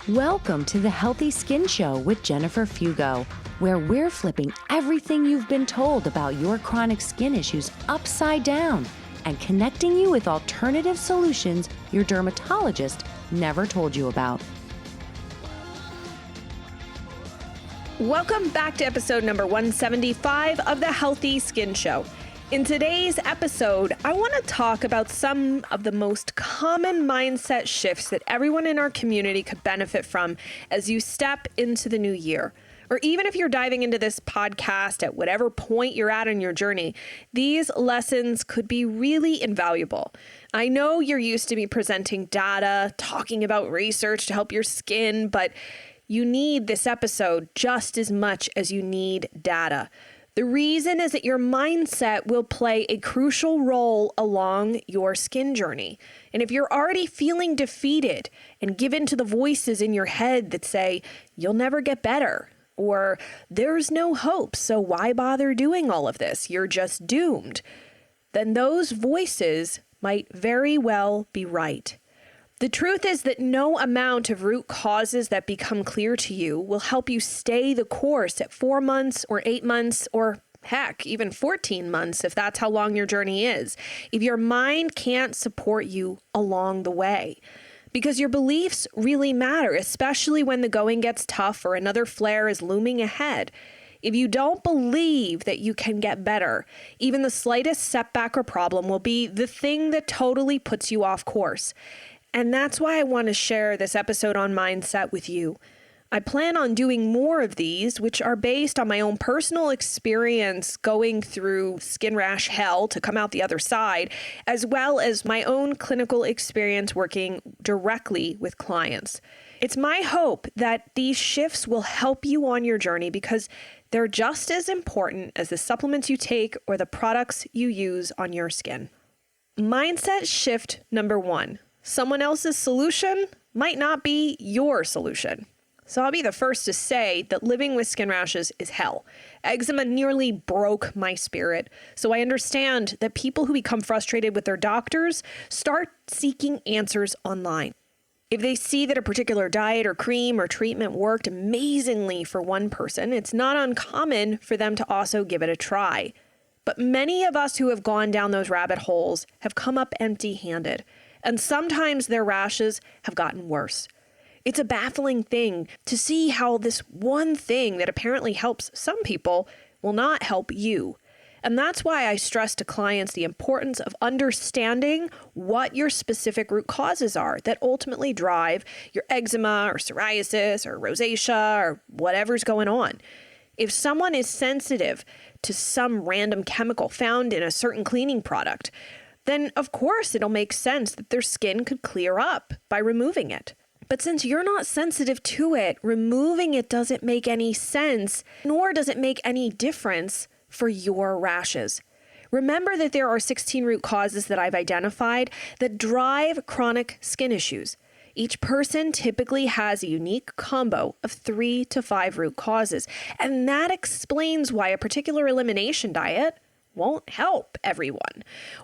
Welcome to the Healthy Skin Show with Jennifer Fugo, where we're flipping everything you've been told about your chronic skin issues upside down and connecting you with alternative solutions your dermatologist never told you about. Welcome back to episode number 175 of the Healthy Skin Show. In today's episode, I want to talk about some of the most common mindset shifts that everyone in our community could benefit from as you step into the new year. Or even if you're diving into this podcast at whatever point you're at in your journey, these lessons could be really invaluable. I know you're used to me presenting data, talking about research to help your skin, but you need this episode just as much as you need data. The reason is that your mindset will play a crucial role along your skin journey. And if you're already feeling defeated and given to the voices in your head that say, you'll never get better, or there's no hope, so why bother doing all of this? You're just doomed. Then those voices might very well be right. The truth is that no amount of root causes that become clear to you will help you stay the course at 4 months or 8 months or heck, even 14 months if that's how long your journey is, if your mind can't support you along the way. Because your beliefs really matter, especially when the going gets tough or another flare is looming ahead. If you don't believe that you can get better, even the slightest setback or problem will be the thing that totally puts you off course. And that's why I want to share this episode on mindset with you. I plan on doing more of these, which are based on my own personal experience going through skin rash hell to come out the other side, as well as my own clinical experience working directly with clients. It's my hope that these shifts will help you on your journey because they're just as important as the supplements you take or the products you use on your skin. Mindset shift number 1. Someone else's solution might not be your solution. So I'll be the first to say that living with skin rashes is hell. Eczema nearly broke my spirit. So I understand that people who become frustrated with their doctors start seeking answers online. If they see that a particular diet or cream or treatment worked amazingly for one person, it's not uncommon for them to also give it a try. But many of us who have gone down those rabbit holes have come up empty-handed. And sometimes their rashes have gotten worse. It's a baffling thing to see how this one thing that apparently helps some people will not help you. And that's why I stress to clients the importance of understanding what your specific root causes are that ultimately drive your eczema or psoriasis or rosacea or whatever's going on. If someone is sensitive to some random chemical found in a certain cleaning product, then of course it'll make sense that their skin could clear up by removing it. But since you're not sensitive to it, removing it doesn't make any sense, nor does it make any difference for your rashes. Remember that there are 16 root causes that I've identified that drive chronic skin issues. Each person typically has a unique combo of 3 to 5 root causes, and that explains why a particular elimination diet won't help everyone.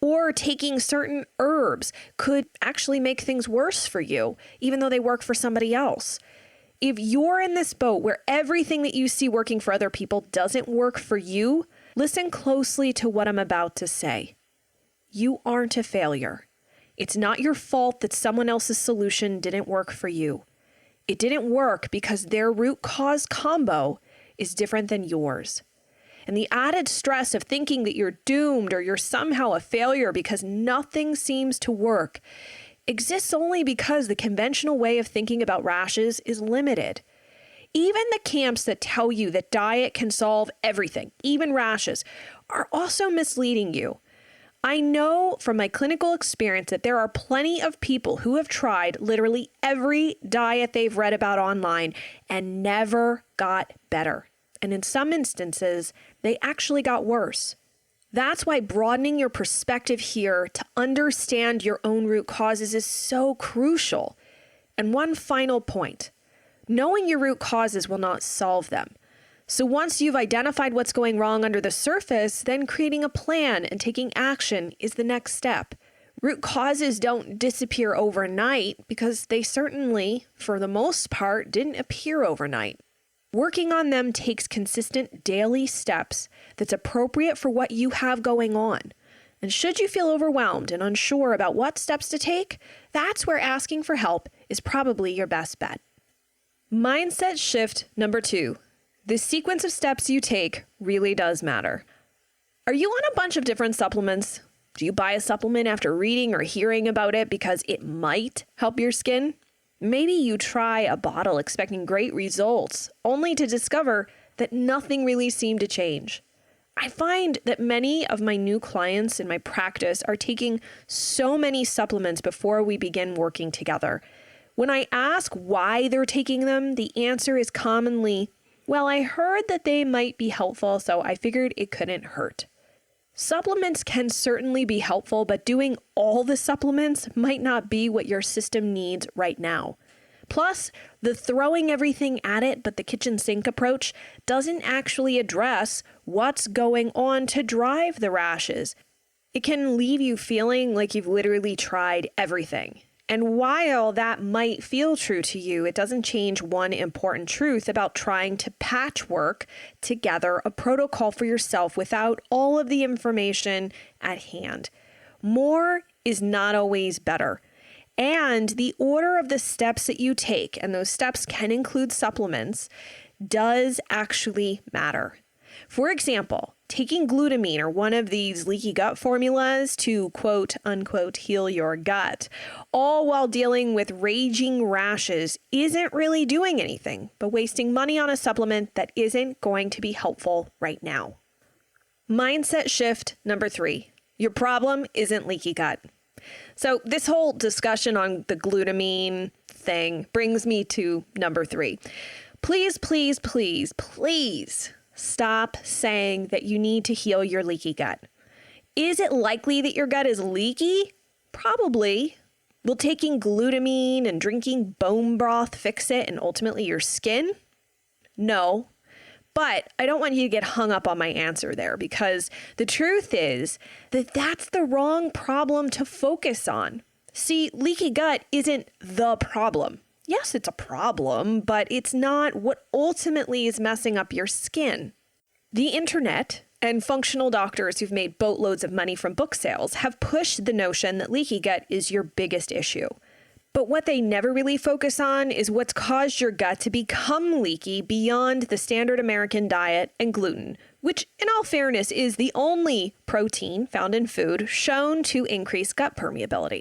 Or taking certain herbs could actually make things worse for you, even though they work for somebody else. If you're in this boat where everything that you see working for other people doesn't work for you, listen closely to what I'm about to say. You aren't a failure. It's not your fault that someone else's solution didn't work for you. It didn't work because their root cause combo is different than yours. And the added stress of thinking that you're doomed or you're somehow a failure because nothing seems to work exists only because the conventional way of thinking about rashes is limited. Even the camps that tell you that diet can solve everything, even rashes, are also misleading you. I know from my clinical experience that there are plenty of people who have tried literally every diet they've read about online and never got better. And in some instances, they actually got worse. That's why broadening your perspective here to understand your own root causes is so crucial. And one final point, knowing your root causes will not solve them. So once you've identified what's going wrong under the surface, then creating a plan and taking action is the next step. Root causes don't disappear overnight because they certainly, for the most part, didn't appear overnight. Working on them takes consistent daily steps that's appropriate for what you have going on. And should you feel overwhelmed and unsure about what steps to take, that's where asking for help is probably your best bet. Mindset shift number 2. The sequence of steps you take really does matter. Are you on a bunch of different supplements? Do you buy a supplement after reading or hearing about it because it might help your skin? Maybe you try a bottle expecting great results, only to discover that nothing really seemed to change. I find that many of my new clients in my practice are taking so many supplements before we begin working together. When I ask why they're taking them, the answer is commonly, well, I heard that they might be helpful, so I figured it couldn't hurt. Supplements can certainly be helpful, but doing all the supplements might not be what your system needs right now. Plus, the throwing everything at it but the kitchen sink approach doesn't actually address what's going on to drive the rashes. It can leave you feeling like you've literally tried everything. And while that might feel true to you, it doesn't change one important truth about trying to patchwork together a protocol for yourself without all of the information at hand. More is not always better. And the order of the steps that you take, and those steps can include supplements, does actually matter. For example, taking glutamine or one of these leaky gut formulas to quote unquote heal your gut, all while dealing with raging rashes, isn't really doing anything but wasting money on a supplement that isn't going to be helpful right now. Mindset shift number 3. Your problem isn't leaky gut. So this whole discussion on the glutamine thing brings me to number 3. Please, please, please, please stop saying that you need to heal your leaky gut. Is it likely that your gut is leaky? Probably. Will taking glutamine and drinking bone broth fix it and ultimately your skin? No. But I don't want you to get hung up on my answer there, because the truth is that that's the wrong problem to focus on. See, leaky gut isn't the problem. Yes, it's a problem, but it's not what ultimately is messing up your skin. The internet and functional doctors who've made boatloads of money from book sales have pushed the notion that leaky gut is your biggest issue. But what they never really focus on is what's caused your gut to become leaky beyond the standard American diet and gluten, which in all fairness is the only protein found in food shown to increase gut permeability.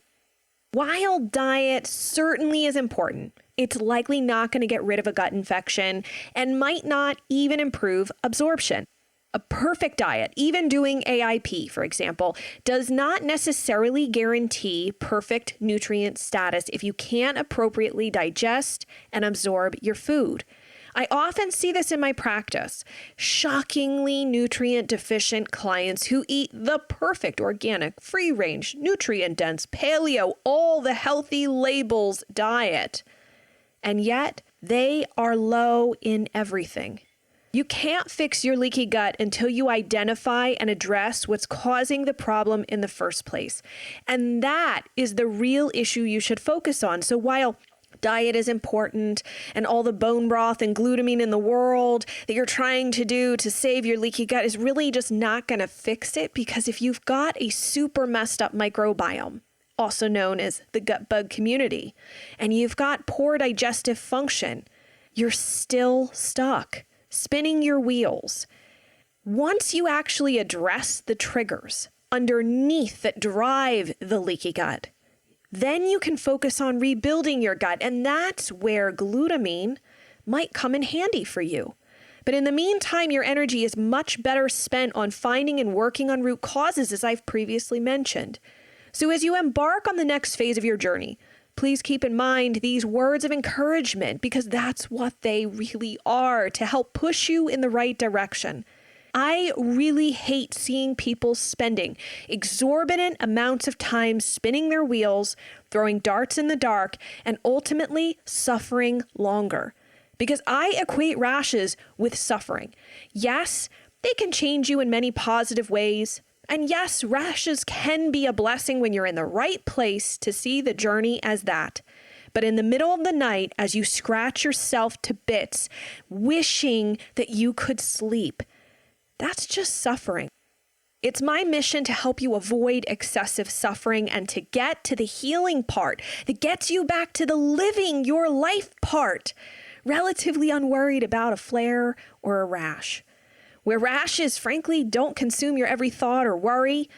While diet certainly is important, it's likely not going to get rid of a gut infection and might not even improve absorption. A perfect diet, even doing AIP, for example, does not necessarily guarantee perfect nutrient status if you can't appropriately digest and absorb your food. I often see this in my practice. Shockingly nutrient deficient clients who eat the perfect organic, free-range, nutrient-dense, paleo, all the healthy labels diet. And yet, they are low in everything. You can't fix your leaky gut until you identify and address what's causing the problem in the first place. And that is the real issue you should focus on. So while diet is important and all the bone broth and glutamine in the world that you're trying to do to save your leaky gut is really just not going to fix it, because if you've got a super messed up microbiome, also known as the gut bug community, and you've got poor digestive function, you're still stuck spinning your wheels. Once you actually address the triggers underneath that drive the leaky gut, then you can focus on rebuilding your gut, and that's where glutamine might come in handy for you. But in the meantime, your energy is much better spent on finding and working on root causes, as I've previously mentioned. So as you embark on the next phase of your journey, please keep in mind these words of encouragement, because that's what they really are, to help push you in the right direction. I really hate seeing people spending exorbitant amounts of time spinning their wheels, throwing darts in the dark, and ultimately suffering longer. Because I equate rashes with suffering. Yes, they can change you in many positive ways, And yes, rashes can be a blessing when you're in the right place to see the journey as that. But in the middle of the night, as you scratch yourself to bits, wishing that you could sleep, that's just suffering. It's my mission to help you avoid excessive suffering and to get to the healing part that gets you back to the living your life part, relatively unworried about a flare or a rash. Where rashes, frankly, don't consume your every thought or worry.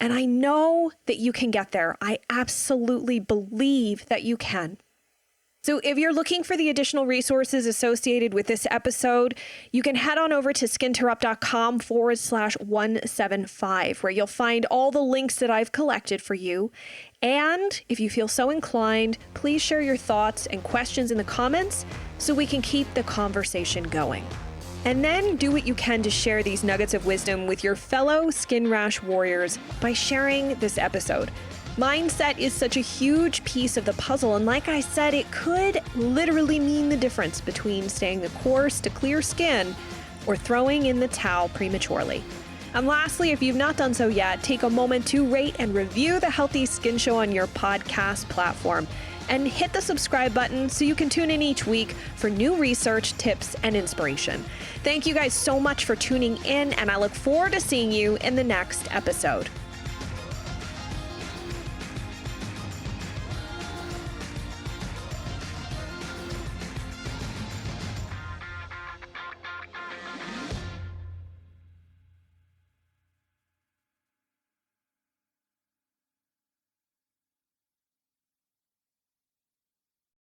And I know that you can get there. I absolutely believe that you can. So if you're looking for the additional resources associated with this episode, you can head on over to skinterrupt.com/175, where you'll find all the links that I've collected for you. And if you feel so inclined, please share your thoughts and questions in the comments so we can keep the conversation going. And then do what you can to share these nuggets of wisdom with your fellow skin rash warriors by sharing this episode. Mindset is such a huge piece of the puzzle, and like I said, it could literally mean the difference between staying the course to clear skin or throwing in the towel prematurely. And lastly, if you've not done so yet, take a moment to rate and review the Healthy Skin Show on your podcast platform. And hit the subscribe button so you can tune in each week for new research, tips, and inspiration. Thank you guys so much for tuning in, and I look forward to seeing you in the next episode.